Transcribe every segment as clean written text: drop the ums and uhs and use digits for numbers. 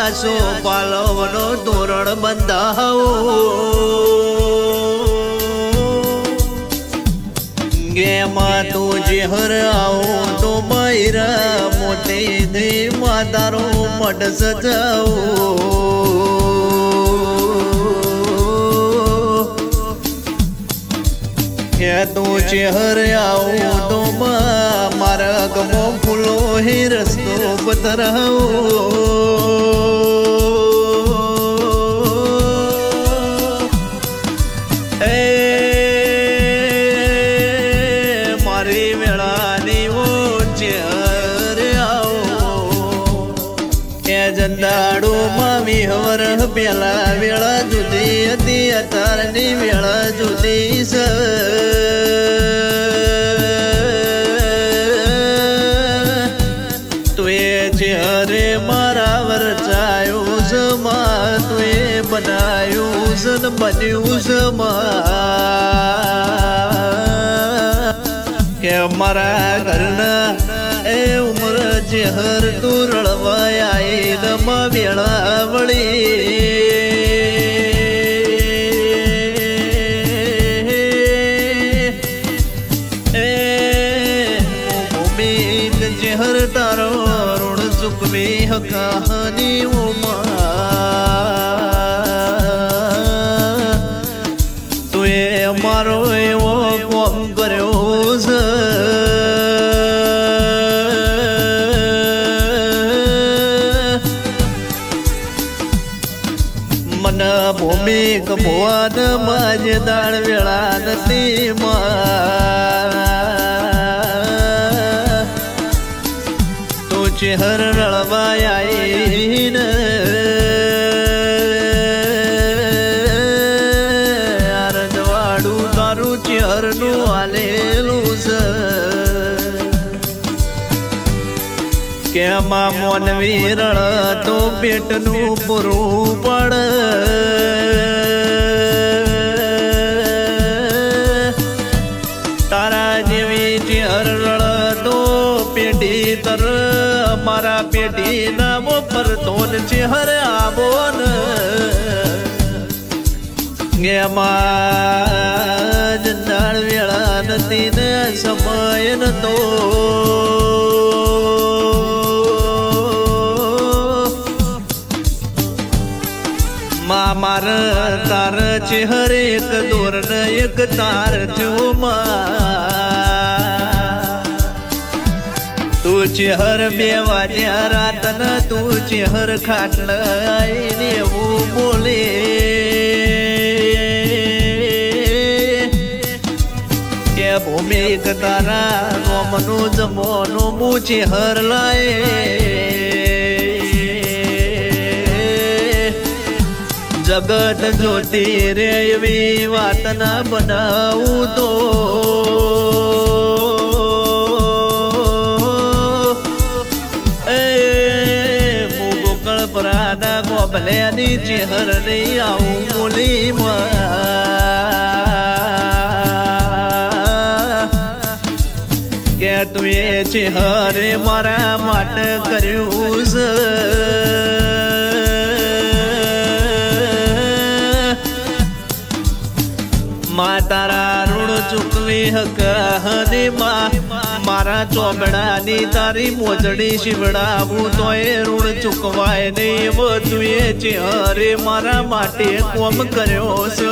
આસો પાલવનો તોરણ બંધાવો ગેમાં તું જેહર આવો તો બૈરા મોટી દે માતારો મઢ સજાવો કે તું ચેહર આવો તો મારા ગમો ફૂલો હે રસ્તો પધરાવો મારી વેળાની ઓ ચેહર આવો કે જંદાડો માં વિહવર પેલા વેળા જુદી હતી અત્યારની વેળા જુદી છે હરે મારા વરચાયું છે માં તુએ બનાયું છે ને બન્યું છે માં કે મારા ઘરના એ ઉમર જેહર તું રળવાય નમા વેળા વળી જેહર તારો ચૂકવે કહાની તુએ અમારો એવો કોમ કર્યો છે મને ભૂમિ કભવાન માજે દાળ વેળા નથી ચેહર રળવાઈને રજવાડું તારું ચેહરનું આલેલું છે કે માં મોનવી રળ તો પેટનું પૂરું પડે તારા જેવી ચેહર રળ તો પેઢી તર મારા પેઢી નામો પર તોન ચેહર આવો ને માં જંદાળ વેળા નથી ને સમય નતો માં માર તાર ચેહર એક દોર ને એક તાર જો તું ચેહર બે વાગ્યા રાતન તું ચેહર ખાટલ આઈને એવું બોલે કે ભૂમિક તારા નોમનું જમોનું હું ચેહર લાય જગત જોતી રે એવી વાત ના બનાવું તો પરાના ગોબલેની ચેહર નહીં આવું બોલી કે તું એ ચેહરે મારા માટે કર્યું છે માં તારા ઋણ ચૂકવી હકની માં મારા ચોબડાની તારી મોજડી શિવડાવું તો એ ઋણ ચૂકવાય નહીં બધું એ ચેહરે મારા માટે કોમ કર્યો છે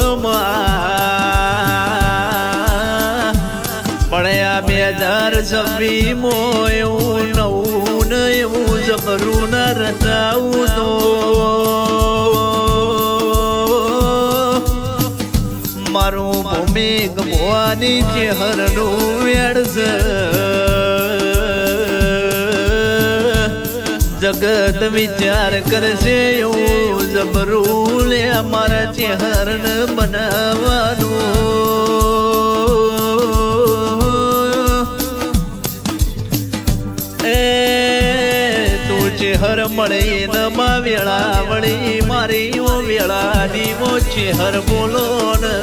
પડ્યા 2026 માં એવું નવું ને એવું જબરું ના રચાવું તો મારું ભૂમિ ગમવાની ચેહરનું વેળ છે જગત વિચાર કરશે એવું જબરું લે અમારા ચેહરને બનાવવાનું તું ચેહર મળી ન માં વેળા વળી મારી ઓ વેળાની ઓ ચેહર બોલો ને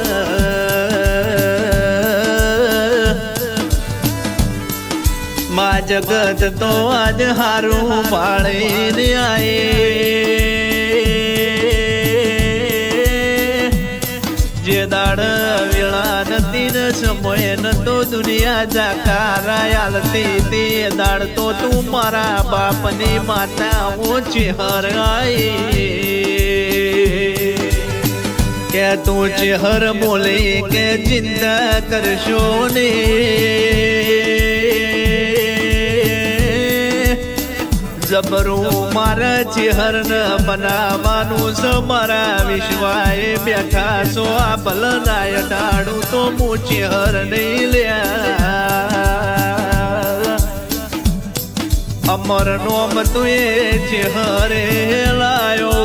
માં જગત તો આજ હારું પાળીને આયે જે દાડ વેળા નથી ને સમય નતો દુનિયા જાકારા આલતી તે દાડ તો તું મારા બાપની માતા ઓછી હરાઈ કે તું ચેહર બોલે કે ચિંતા કરશો ને જબરું મારા ચેહર ને બનાવવાનું છે મારા વિશ્વાએ બેઠા છો આ ભલનાય ડાળું તો હું ચેહર નહીં લ્યા અમર નોમ તું એ ચેહરે લાયો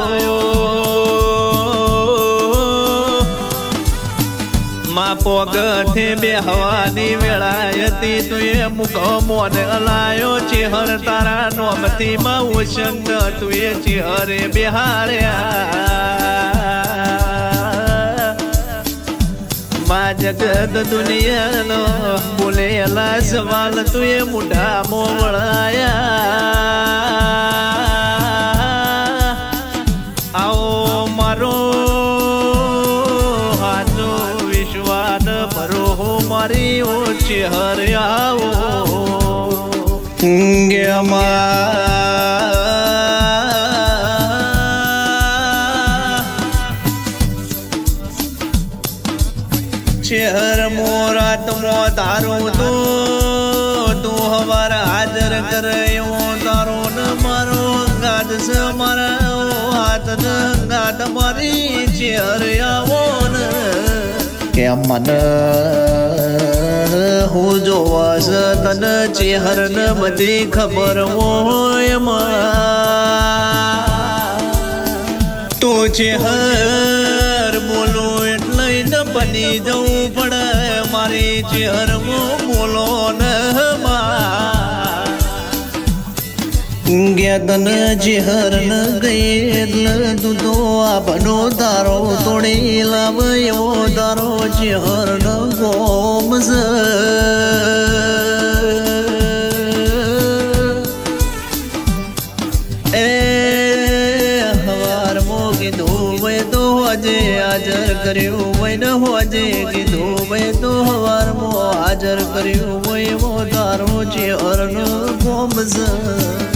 માં પોગઠે બેહવાની વેળા હતી તું એ મુખો મોન અલાયો ચેહર તારા નોમથી માં ઉછંગ તું એ ચેહરે બેહાર્યા માં જગત દુનિયાનો બોલેલા સવાલ તું એ મુઢા મોવળાયા આવો મારો મારી ઓછી હરિયાવો શહેર મોરાત મો તારું તું હવાર હાજર કરે એવો તારો ન મારો ગાદ છે મારા હાથ ન ગાદ મારી શહેર આવો ને કે મન હું જોવા છે તને ચેહર ને બધી ખબર હોય તો ચેહર બોલો એટલે જ બની જવું પડે મારી ચેહર બોલો ને તન ચેહર ન ગઈ એટલે તું તો આપનો તારો તોડી લાવ એવો તારો ચેહર ન ગોમ એ હવાર મો કીધું ભાઈ તો હોજે હાજર કર્યું ભાઈ ને હોજે કીધું ભાઈ તો હવાર મો હાજર કર્યું ભાઈ એવો તારો ચેહર ન ગોમ